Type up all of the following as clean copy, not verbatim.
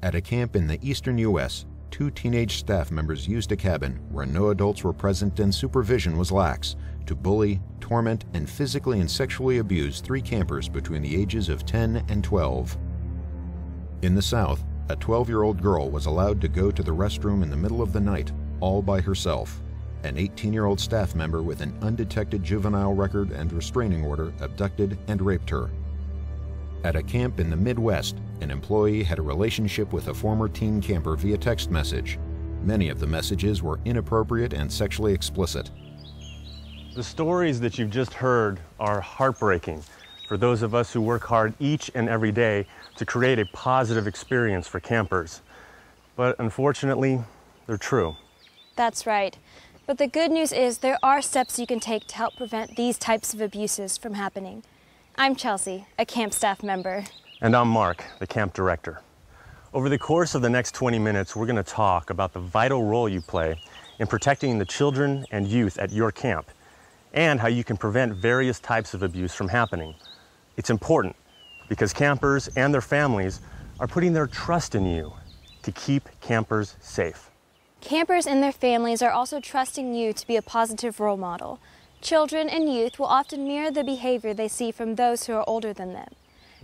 At a camp in the eastern U.S., 2 teenage staff members used a cabin where no adults were present and supervision was lax to bully, torment, and physically and sexually abuse 3 campers between the ages of 10 and 12. In the South, a 12-year-old girl was allowed to go to the restroom in the middle of the night, all by herself. An 18-year-old staff member with an undetected juvenile record and restraining order abducted and raped her. At a camp in the Midwest, an employee had a relationship with a former teen camper via text message. Many of the messages were inappropriate and sexually explicit. The stories that you've just heard are heartbreaking for those of us who work hard each and every day to create a positive experience for campers. But unfortunately, they're true. That's right. But the good news is there are steps you can take to help prevent these types of abuses from happening. I'm Chelsea, a camp staff member. And I'm Mark, the camp director. Over the course of the next 20 minutes, we're going to talk about the vital role you play in protecting the children and youth at your camp, and how you can prevent various types of abuse from happening. It's important because campers and their families are putting their trust in you to keep campers safe. Campers and their families are also trusting you to be a positive role model. Children and youth will often mirror the behavior they see from those who are older than them.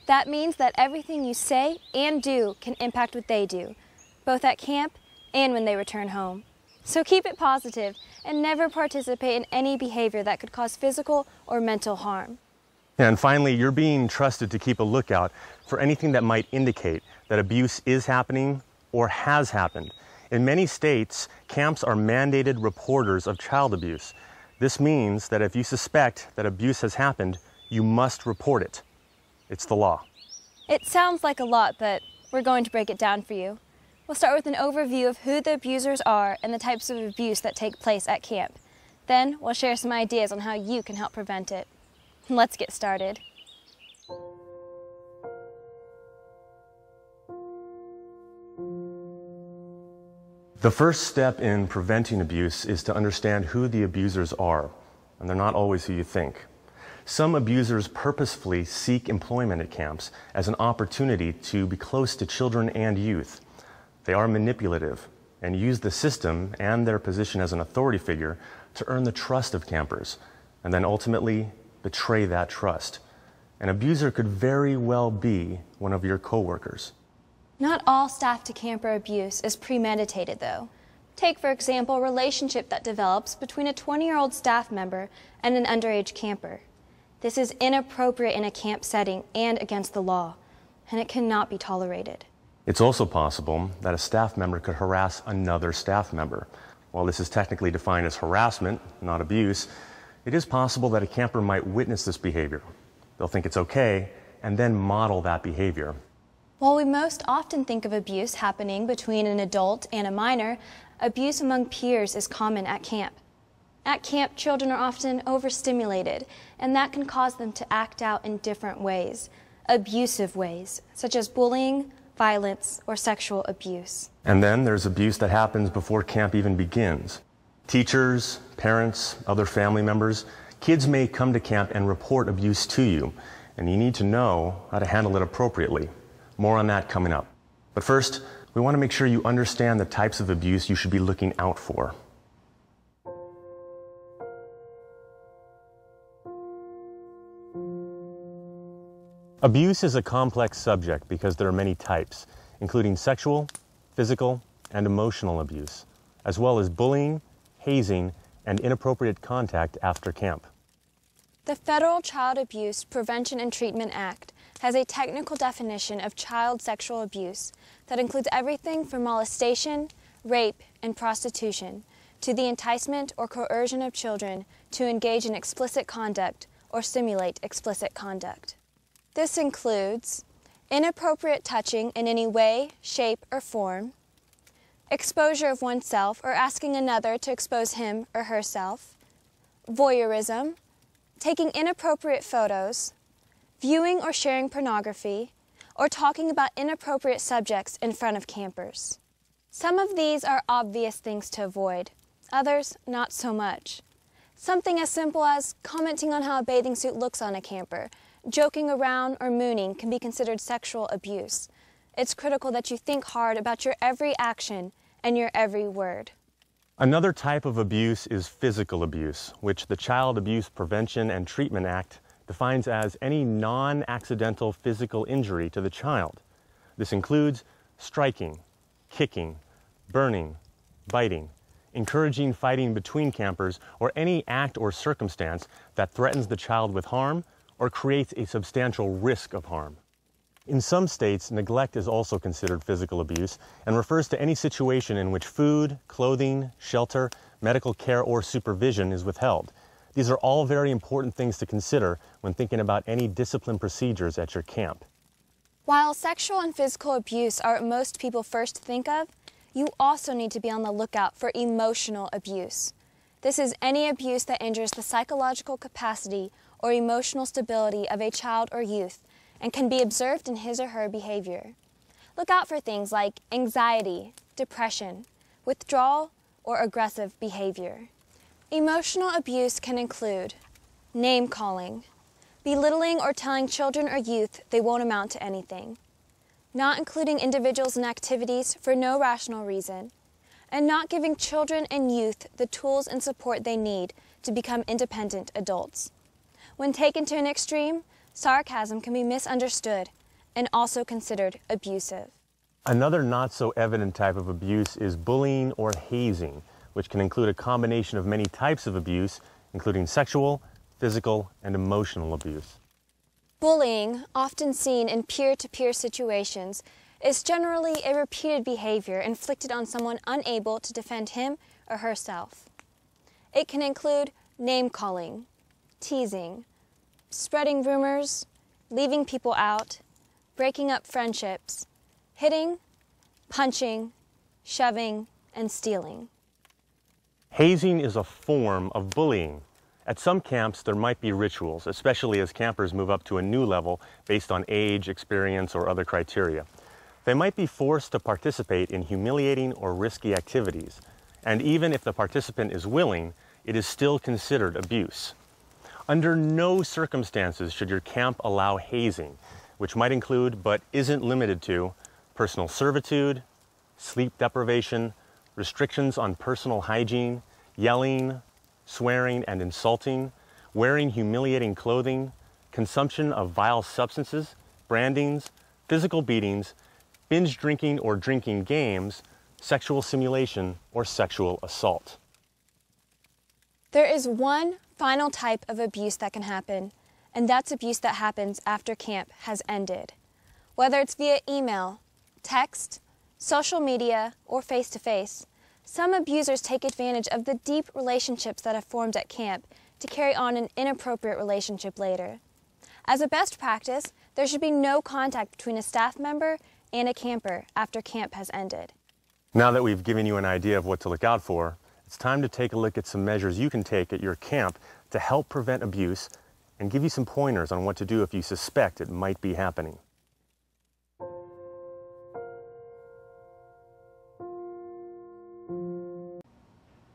That means that everything you say and do can impact what they do, both at camp and when they return home. So keep it positive and never participate in any behavior that could cause physical or mental harm. And finally, you're being trusted to keep a lookout for anything that might indicate that abuse is happening or has happened. In many states, camps are mandated reporters of child abuse. This means that if you suspect that abuse has happened, you must report it. It's the law. It sounds like a lot, but we're going to break it down for you. We'll start with an overview of who the abusers are and the types of abuse that take place at camp. Then we'll share some ideas on how you can help prevent it. Let's get started. The first step in preventing abuse is to understand who the abusers are, and they're not always who you think. Some abusers purposefully seek employment at camps as an opportunity to be close to children and youth. They are manipulative and use the system and their position as an authority figure to earn the trust of campers, and then ultimately betray that trust. An abuser could very well be one of your coworkers. Not all staff-to-camper abuse is premeditated, though. Take, for example, a relationship that develops between a 20-year-old staff member and an underage camper. This is inappropriate in a camp setting and against the law, and it cannot be tolerated. It's also possible that a staff member could harass another staff member. While this is technically defined as harassment, not abuse, it is possible that a camper might witness this behavior. They'll think it's okay and then model that behavior. While we most often think of abuse happening between an adult and a minor, abuse among peers is common at camp. At camp, children are often overstimulated, and that can cause them to act out in different ways, abusive ways, such as bullying, violence, or sexual abuse. And then there's abuse that happens before camp even begins. Teachers, parents, other family members, kids may come to camp and report abuse to you, and you need to know how to handle it appropriately. More on that coming up. But first, we want to make sure you understand the types of abuse you should be looking out for. Abuse is a complex subject because there are many types, including sexual, physical, and emotional abuse, as well as bullying, hazing, and inappropriate contact after camp. The Federal Child Abuse Prevention and Treatment Act has a technical definition of child sexual abuse that includes everything from molestation, rape, and prostitution to the enticement or coercion of children to engage in explicit conduct or simulate explicit conduct. This includes inappropriate touching in any way, shape, or form, exposure of oneself or asking another to expose him or herself, voyeurism, taking inappropriate photos, viewing or sharing pornography, or talking about inappropriate subjects in front of campers. Some of these are obvious things to avoid, others not so much. Something as simple as commenting on how a bathing suit looks on a camper, joking around or mooning can be considered sexual abuse. it's critical that you think hard about your every action and your every word. Another type of abuse is physical abuse, which the Child Abuse Prevention and Treatment Act defines as any non-accidental physical injury to the child. This includes striking, kicking, burning, biting, encouraging fighting between campers, or any act or circumstance that threatens the child with harm or creates a substantial risk of harm. In some states, neglect is also considered physical abuse and refers to any situation in which food, clothing, shelter, medical care, or supervision is withheld. These are all very important things to consider when thinking about any discipline procedures at your camp. While sexual and physical abuse are what most people first think of, you also need to be on the lookout for emotional abuse. This is any abuse that injures the psychological capacity or emotional stability of a child or youth and can be observed in his or her behavior. Look out for things like anxiety, depression, withdrawal, or aggressive behavior. Emotional abuse can include name-calling, belittling or telling children or youth they won't amount to anything, not including individuals in activities for no rational reason, and not giving children and youth the tools and support they need to become independent adults. When taken to an extreme, sarcasm can be misunderstood and also considered abusive. Another not so evident type of abuse is bullying or hazing, which can include a combination of many types of abuse, including sexual, physical, and emotional abuse. Bullying, often seen in peer-to-peer situations, is generally a repeated behavior inflicted on someone unable to defend him or herself. It can include name-calling, teasing, spreading rumors, leaving people out, breaking up friendships, hitting, punching, shoving, and stealing. Hazing is a form of bullying. At some camps, there might be rituals, especially as campers move up to a new level based on age, experience, or other criteria. They might be forced to participate in humiliating or risky activities, and even if the participant is willing, it is still considered abuse. Under no circumstances should your camp allow hazing, which might include, but isn't limited to, personal servitude, sleep deprivation, restrictions on personal hygiene, yelling, swearing and insulting, wearing humiliating clothing, consumption of vile substances, brandings, physical beatings, binge drinking or drinking games, sexual simulation, or sexual assault. There is one final type of abuse that can happen, and that's abuse that happens after camp has ended. Whether it's via email, text, social media, or face-to-face, some abusers take advantage of the deep relationships that have formed at camp to carry on an inappropriate relationship later. As a best practice, there should be no contact between a staff member and a camper after camp has ended. Now that we've given you an idea of what to look out for, it's time to take a look at some measures you can take at your camp to help prevent abuse and give you some pointers on what to do if you suspect it might be happening.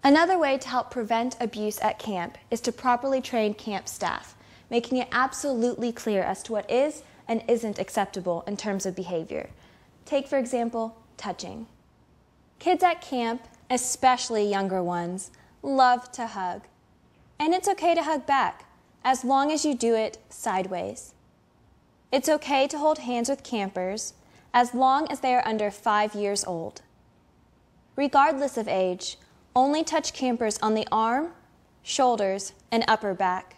Another way to help prevent abuse at camp is to properly train camp staff, making it absolutely clear as to what is and isn't acceptable in terms of behavior. Take, for example, touching. Kids at camp, especially younger ones, love to hug. And it's okay to hug back, as long as you do it sideways. It's okay to hold hands with campers, as long as they are under 5 years old. Regardless of age, only touch campers on the arm, shoulders, and upper back.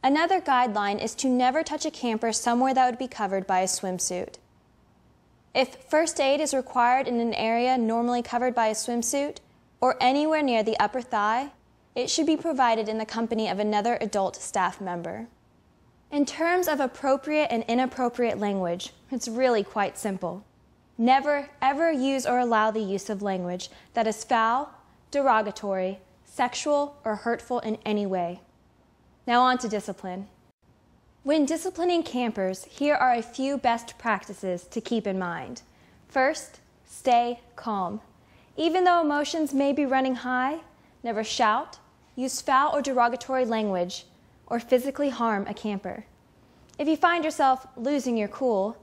Another guideline is to never touch a camper somewhere that would be covered by a swimsuit. If first aid is required in an area normally covered by a swimsuit, or anywhere near the upper thigh, it should be provided in the company of another adult staff member. In terms of appropriate and inappropriate language, it's really quite simple. Never, ever use or allow the use of language that is foul, derogatory, sexual, or hurtful in any way. Now on to discipline. When disciplining campers, here are a few best practices to keep in mind. First, stay calm. Even though emotions may be running high, never shout, use foul or derogatory language, or physically harm a camper. If you find yourself losing your cool,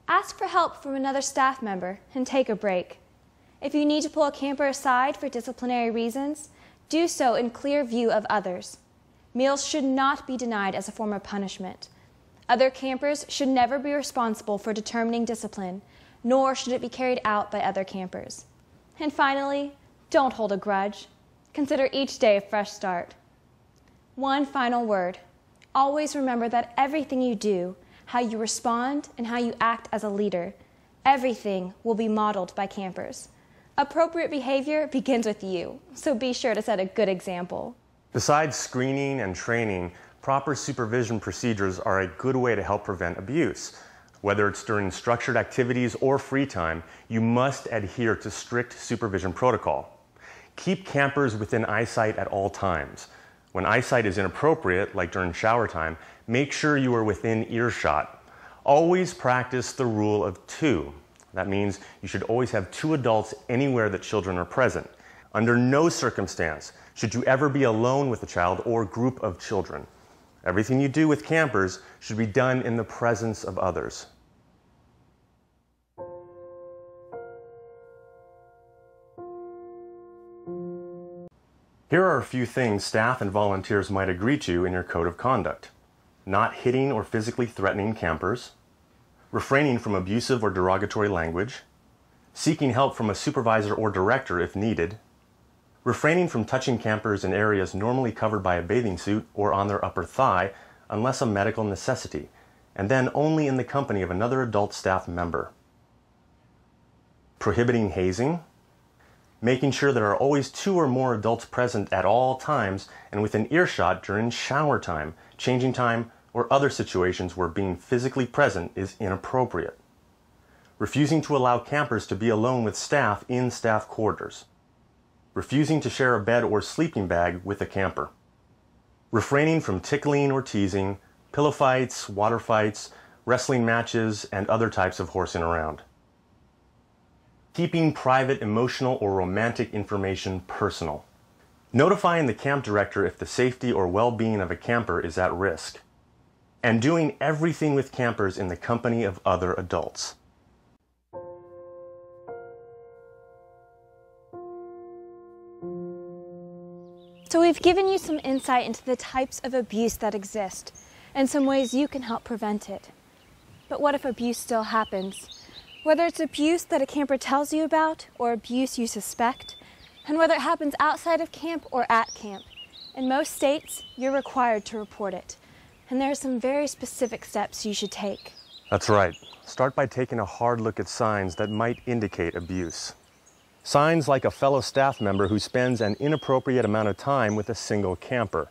Ask for help from another staff member and take a break. If you need to pull a camper aside for disciplinary reasons, do so in clear view of others. Meals should not be denied as a form of punishment. Other campers should never be responsible for determining discipline, nor should it be carried out by other campers. And finally, don't hold a grudge. Consider each day a fresh start. One final word. Always remember that everything you do, how you respond, and how you act as a leader, everything will be modeled by campers. Appropriate behavior begins with you, so be sure to set a good example. Besides screening and training, proper supervision procedures are a good way to help prevent abuse. Whether it's during structured activities or free time, you must adhere to strict supervision protocol. Keep campers within eyesight at all times. When eyesight is inappropriate, like during shower time, make sure you are within earshot. Always practice the rule of 2. That means you should always have 2 adults anywhere that children are present. Under no circumstance should you ever be alone with a child or group of children. Everything you do with campers should be done in the presence of others. Here are a few things staff and volunteers might agree to in your code of conduct. Not hitting or physically threatening campers, refraining from abusive or derogatory language, seeking help from a supervisor or director if needed, refraining from touching campers in areas normally covered by a bathing suit or on their upper thigh unless a medical necessity, and then only in the company of another adult staff member. Prohibiting hazing, making sure there are always 2 or more adults present at all times and within earshot during shower time, changing time, or other situations where being physically present is inappropriate. Refusing to allow campers to be alone with staff in staff quarters. Refusing to share a bed or sleeping bag with a camper. Refraining from tickling or teasing, pillow fights, water fights, wrestling matches, and other types of horsing around. Keeping private emotional or romantic information personal. Notifying the camp director if the safety or well-being of a camper is at risk. And doing everything with campers in the company of other adults. So we've given you some insight into the types of abuse that exist and some ways you can help prevent it. But what if abuse still happens? Whether it's abuse that a camper tells you about or abuse you suspect, and whether it happens outside of camp or at camp, in most states, you're required to report it. And there are some very specific steps you should take. That's right. Start by taking a hard look at signs that might indicate abuse. Signs like a fellow staff member who spends an inappropriate amount of time with a single camper.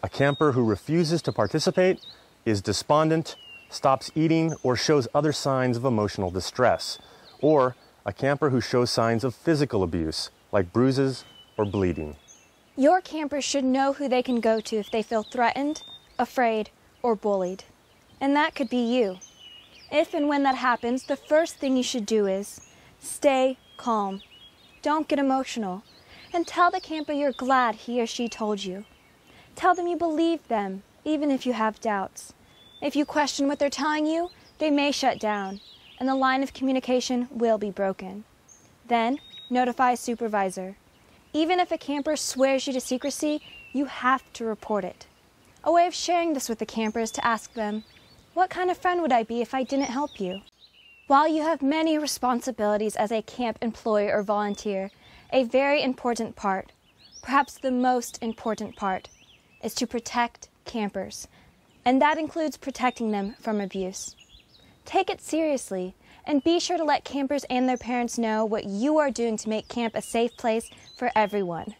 A camper who refuses to participate, is despondent, stops eating, or shows other signs of emotional distress. Or a camper who shows signs of physical abuse, like bruises or bleeding. Your campers should know who they can go to if they feel threatened, afraid, or bullied. And that could be you. If and when that happens, the first thing you should do is stay calm. Don't get emotional. And tell the camper you're glad he or she told you. Tell them you believe them, even if you have doubts. If you question what they're telling you, they may shut down, and the line of communication will be broken. Then, notify a supervisor. Even if a camper swears you to secrecy, you have to report it. A way of sharing this with the camper is to ask them, what kind of friend would I be if I didn't help you? While you have many responsibilities as a camp employee or volunteer, a very important part, perhaps the most important part, is to protect campers. And that includes protecting them from abuse. Take it seriously and be sure to let campers and their parents know what you are doing to make camp a safe place for everyone.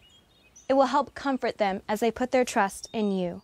It will help comfort them as they put their trust in you.